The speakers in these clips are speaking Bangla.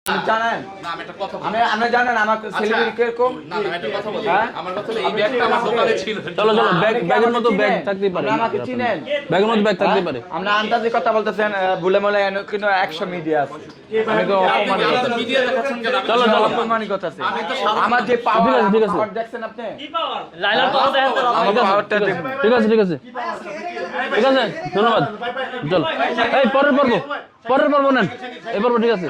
জানেন না আমি একটা কথা বলি আপনি জানেন আমার সেলিব্রিটি কিরকম না না একটা কথা বলি আমার কথা হলো এই ব্যাগটা আমার দোকানে ছিল চলো চলো ব্যাগের মতো ব্যাগ থাকতেই পারে আমাকে চিনেন ব্যাগের মতো ব্যাগ থাকতেই পারে আমরা আন্দাজে কথা বলতেছেন ভুলে মলে কিন্তু 100 মিডিয়া আছে আমি তো অপমানিত আপনি মিডিয়া দেখাচ্ছেন কেন চলো চলো অপমানিত আছে আমি তো আমার যে পাওয়ার ঠিক আছে দেখছেন আপনি কি পাওয়ার লাইলার পাওয়ার দেখাতে হবে আমার পাওয়ারটা দেখুন ঠিক আছে ঠিক আছে ঠিক আছে ধন্যবাদ চলো এই পরের পর্ব নেন এই পর্ব ঠিক আছে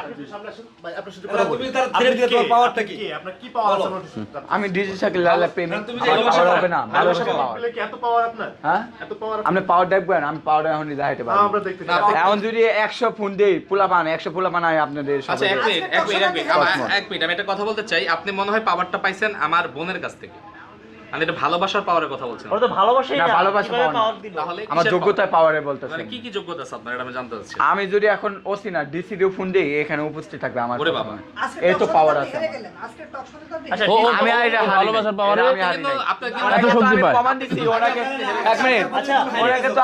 তুমি তার ছেড়ে দিয়ে তোমার পাওয়ারটা কি আপনার কি পাওয়ার আছে আমি ডিজি শাকিল লালা প্রেমিক পাওয়ার হবে না ভালোবাসা পাওয়ার কি এত পাওয়ার আপনার হ্যাঁ এত পাওয়ার আপনি পাওয়ার দেখবেন আমি পাওয়ার এখন দেখাইতে পারবো আমরা দেখতে চাই এখন যদি 100 ফোন দেই পোলাপান 100 পোলাপান আয় আপনাদের আচ্ছা এক মিনিট আমি একটা কথা বলতে চাই আপনি মনে হয় পাওয়ারটা পাইছেন আমার বোনের কাছ থেকে মানে এটা ভালোবাসার পাওয়ারের কথা বলছেন ওরা তো ভালোবাসাই না, না ভালোবাসা কিভাবে পাওয়ার না। পাওয়ার দিল তাহলে আমার কিসের যোগ্যতায় পাওয়ারে বলতেছে মানে কি যোগ্যতা আছে আপনার এটা আমি জানতে চাচ্ছি আমি যদি এখন ওসি না ডিসি দিও ফোন দেই এখানে উপস্থিত থাকবে আমার ওরে বাবা। এই তো পাওয়ার আছে আচ্ছা আমি এটা ভালোবাসার পাওয়ারে আমি হারি কিন্তু নাই। আপনার এত ওনাকে তো শক্তি আমি পায়। প্রমাণ দিছি ওনাকে এক মিনিট আচ্ছা, ওনাকে তো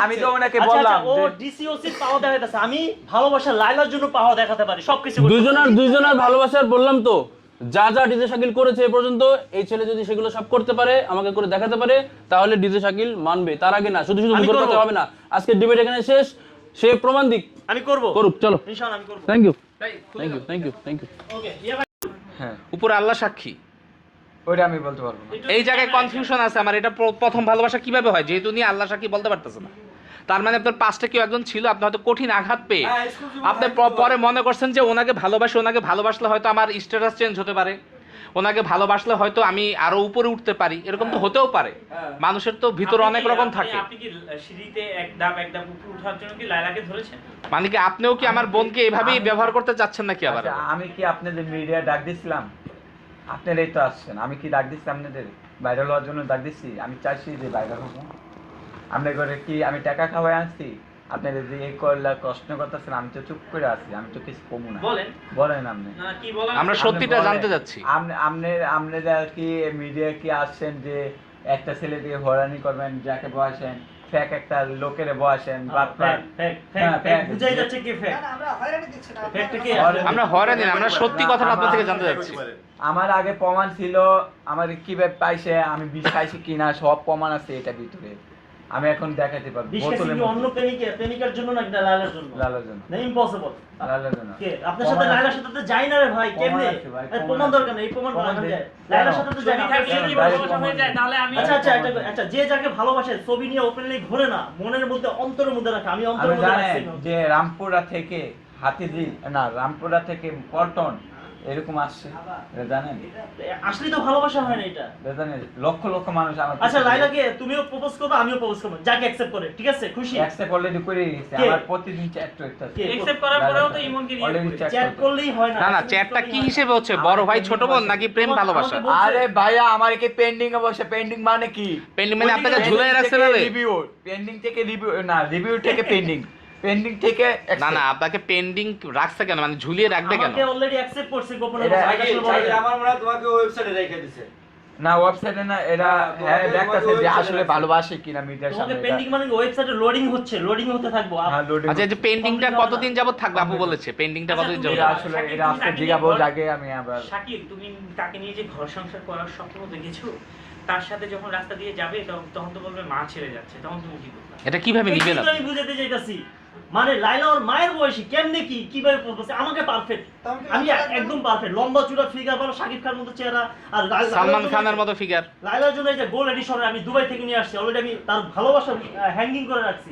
আমি তো ওনাকে আচ্ছা বললাম ও যে ডিসিওসি পাওয়ার দেখাতেছে আমি ভালোবাসা লাইলার জন্য পাওয়ার দেখাতে পারি সবকিছু দুইজনের ভালোবাসার বললাম তো যা যা ডিজে শাকিল করেছে এ পর্যন্ত এই ছেলে যদি সেগুলো সব করতে পারে আমাকে করে দেখাতে পারে তাহলে ডিজে শাকিল মানবে তার আগে না শুধু শুধু আমি মুখের করবো। কথা হবে না আজকে ডিবেট এখানে শেষ সে প্রমাণ দিক আমি করব করুক চলো ইনশাআল্লাহ আমি করব থ্যাংক ইউ তাই thank you thank you thank you okay হ্যাঁ উপরে আল্লাহ সাক্ষী ওইটা আমি বলতে পারবো না। এই জায়গায় কনফিউশন আছে আমার এটা প্রথম ভালোবাসা কিভাবে হয় যেহেতু উনি আল্লাহ সাক্ষী বলতে পারতেছে না তার মানে আপনার পাঁচটা কেউ একজন ছিল আপনি হয়তো কঠিন আঘাত পেয়ে আপনি পরে মনে করছেন যে ওনাকে ভালোবাসলে হয়তো আমার স্ট্যাটাস চেঞ্জ হতে পারে ওনাকে ভালোবাসলে হয়তো আমি আরো উপরে উঠতে পারি এরকম তো হতেও পারে মানুষের তো ভিতরে অনেক রকম থাকে আপনি কি সিঁড়িতে এক ধাপ উপরে ওঠার জন্য কি লায়লাকে ধরেছেন মানে কি আপনিও কি আমার বোনকে এভাবেই ব্যবহার করতে চাচ্ছেন নাকি আবার আচ্ছা, আমি কি আপনাদের মিডিয়া ডাক দিছিলাম আপনারাই তো আসছেন আমি কি ডাক দিচ্ছি আপনাদের ভাইরাল হওয়ার জন্য ডাক দিচ্ছি আমি চাইছি যে ভাইরাল হবো আপনার ঘরে কি আমি টাকা খাওয়াই আনছি আপনাদের যে এই করলা কষ্ট করতেছেন আমি তো চুপ করে আছি আমি তো কিছু কমু না বলেন বলেন আপনি না কি বলেন আমরা সত্যিটা জানতে যাচ্ছি আপনারা কি মিডিয়া কি আসছেন যে একটা ছেলে দিয়ে হয়রানি করবেন যাকে বসেন ফেক একটা লোকের বসেন বুঝাই যাচ্ছে কি ফেক ফেকটা কি আমরা হয়রানি না আমরা সত্যি কথাটা আপনার থেকে জানতে যাচ্ছি আমার আগে প্রমাণ ছিল আমার কিভাবে পাইছে আমি বিষ খাইছি কিনা সব প্রমাণ আছে এটা ভিতরে আমি এখন দেখাতে পারবো বিশ্বাস কি অন্য প্রেমিকার জন্য নাকি লাইলার জন্য লালার জন্য না ইম্পসিবল লালার জন্য কে আপনার সাথে লাইলার সাথে তো যাই না রে ভাই কেমনে প্রমাণ আছে ভাই, এই প্রমাণ দরকার নেই এই প্রমাণ বানানো যায় লাইলার সাথে তো যাই না ছবি থাকলে কি ভালোবাসা হয়ে যায় তাহলে আমি আচ্ছা আচ্ছা আচ্ছা যে যাকে ভালোবাসে ছবি নিয়ে ওপেনলি ঘোরে না মনের মধ্যে অন্তরের মধ্যে রাখে আমি অন্তরের আমি মধ্যে জানেন রাখছি যে রামপুরা থেকে হাতিঝি না রামপুরা থেকে পল্টন এরকম আসছে এটা জানেন আসলে তো ভালোবাসা হয় না এটা এটা জানেন লক্ষ লক্ষ মানুষ আমার আচ্ছা লাইলাকে তুমিও প্রপোজ করবে আমিও প্রপোজ করব যাকে অ্যাকসেপ্ট করে ঠিক আছে খুশি অ্যাকসেপ্ট অলরেডি করে গেছে কে? আমার প্রতিদিন চ্যাট করতে কে? একসেপ্ট করার পরেও তো ইমনকে নিয়ে অলরেডি ঘুরে। চ্যাট চ্যাট করলেই হয় না না না চ্যাটটা কি হিসেবে হচ্ছে বড় ভাই ছোট বোন নাকি প্রেম ভালোবাসা আরে ভাইয়া আমার কি পেন্ডিং এ বসে পেন্ডিং মানে কি পেন্ডিং মানে আপনাকে ঝুলাই রাখছে ভাবে রিভিউ পেন্ডিং থেকে রিভিউ না রিভিউ থেকে পেন্ডিং পেন্ডিং থেকে না না আপনাকে পেন্ডিং রাখছে কেন মানে ঝুলিয়ে রাখবে কেন আমাকে অলরেডি অ্যাকসেপ্ট করছে গোপনে এটা- আমার মনে হয় তোমাকে ওয়েবসাইটে রেখে দিছে না ওয়েবসাইটে না এরা হ্যাঁ দেখতেছে যে আসলে ভালোবাসে কিনা মিডিয়ার তোমাকে সামনে পেন্ডিং মানে ওয়েবসাইটে লোডিং হচ্ছে লোডিং হতে থাকবো হ্যাঁ লোডিং আচ্ছা এই যে পেন্ডিংটা কতদিন যাবত থাকবে আপু বলেছে পেন্ডিংটা কতদিন যাবত এটা আসলে এটা আজকে জিগাবো আগে আমি আবার শাকিব তুমি তাকে নিয়ে যে ঘর সংসার করার স্বপ্ন দেখেছো তার সাথে যখন রাস্তা দিয়ে যাবে তখন তো বলবে মা ছেড়ে যাচ্ছে তখন তুমি কি করবে এটা কিভাবে নিবে না আমি বুঝাতে চাইতাছি মানে লাইলা ওর মায়ের বয়সী কেমনে কি কিভাবে বলছে আমাকে পারফেক্ট আমি একদম পারফেক্ট লম্বা চূড়া ফিগার ভালো শাকিব খান মতো চেহারা আর সালমান খানের মতো ফিগার লাইলার জন্য এই যে গোল্ড এডিশনে আমি দুবাই থেকে নিয়ে আসছি অলরেডি আমি তার ভালোবাসা হ্যাঙ্গিং করে রাখছি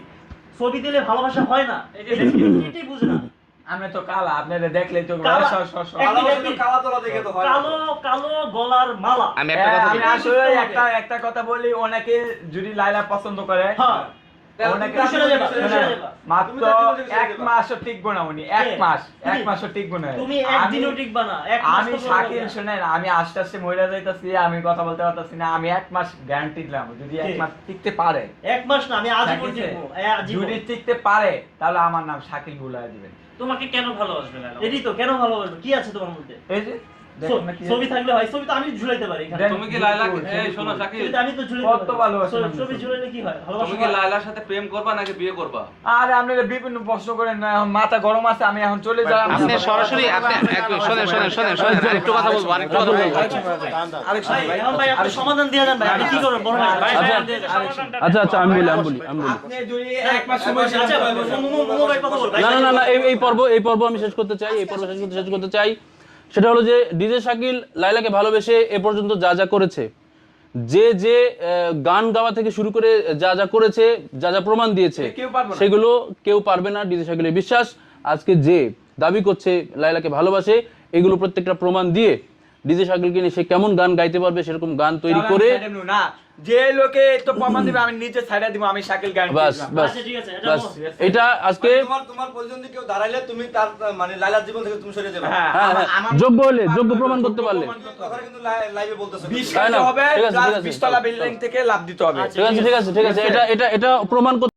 ছবি দিলে ভালোবাসা হয় না এটাই বুঝে না আমি তো কালা আপনারা দেখলেই তো কালা। ভালোবাসা তো কালা তোলা দেখে তো হয় না। কালো কালো গলার মালা আমি একটা কথা আমি বলি আসলে একটা কথা বলি অনেকে যদি লাইলা পছন্দ করে হ্যাঁ অনেকে তুমি চলে যাবা, তুমি চলে শোনেন, যাবা। মাত্র তুমি তো চলে যাবা। 1 মাসও টিকবো না উনি 1 মাস 1 মাসও টিকবো না তুমি একদিনও টিকবা না এক মাস আমি তো বড় শাকিল কথা। শুনেন আমি আস্তে আস্তে মরে যাইতাছি আমি কথা বলতে পারতাছি না আমি 1 মাস গ্যারান্টি দিলাম যদি 1 ঠিক। মাস টিকতে পারে এক মাস না আমি আজীবন ঠিক আছে? টিকবো আজীবন যদি টিকতে পারে তাহলে আমার নাম শাকিল বুলায় দিবেন তোমাকে কেন ভালোবাসবে লায়লা এটাই তো কেন ভালোবাসবে কি আছে তোমার মধ্যে এই যে দেখুন না কি ছবি থাকলে হয়, ছবি তো আমি ঝুলাইতে পারি এখানে। দেন, তুমি কি লায়লাকে ছবি এই শোনো শাকিল, ছবি তো আমি তো ঝুলাইতে কত পারি। ভালোবাসেন আপনি ছবি ছবি। ঝুলাইলে কি হয়? তুমি ভালোবাসা কি হয়। লায়লার সাথে প্রেম করবা নাকি বিয়ে করবা? আরে আপনারা বিভিন্ন প্রশ্ন করেন না, এখন মাথা গরম আছে, আমি এখন চলে যাই। আপনি সরাসরি আপনি শোনেন আরেকটু কথা বলবো আরেকটু কথা বলবো ভাই, এখন ভাই আপনি সমাধান দিয়ে দেন ভাই, আপনি কি করবেন বলেন না। ভাই, আচ্ছা, ভাই, দিয়ে দেন, সমাধানটা আচ্ছা দেন। আচ্ছা আমি বলি আপনি যদি এক মাস সময় আচ্ছা, মোমো ভাই কথা বল ভাই। না এই পর্ব আমি শেষ করতে চাই, এই পর্ব শেষ করতে চাই। সেটা হলো যে ডিজে শাকিল লায়লাকে ভালোবেসে এ পর্যন্ত যা যা করেছে, যে গান গাওয়া থেকে শুরু করে যা যা করেছে, যা যা প্রমাণ দিয়েছে, কেউ পারবে না। সেগুলো কেউ পারবে না। ডিজে শাকিলের বিশ্বাস আজকে যে দাবি করছে লায়লাকে ভালোবাসে, এগুলো প্রত্যেকটা প্রমাণ দিয়ে ডিজে শাকিলকে নিয়ে সে কেমন গান গাইতে পারবে সেরকম গান তৈরি করে না, যে লোকে তো প্রমাণ দিবে, আমি নিজে ছাইড়া দিব, আমি শাকিল গান বাস বাস আচ্ছা, ঠিক আছে, এটা বাস বলো। এটা আজকে তোমার পজিশন থেকে কেউ দাঁড়াইলে তুমি তার মানে লায়লার জীবন থেকে তুমি সরে যাবে। হ্যাঁ, হ্যাঁ, হ্যাঁ, আমার যোগ্য হলে, যোগ্য প্রমাণ করতে পারলে। কথা কিন্তু লাইভে বলতেছো। বিশ তাই না? হবে, ঠিক আছে, প্লাস ঠিক আছে। 20 তলা বিল্ডিং থেকে লাভ দিতে হবে। ঠিক আছে এটা প্রমাণ করতে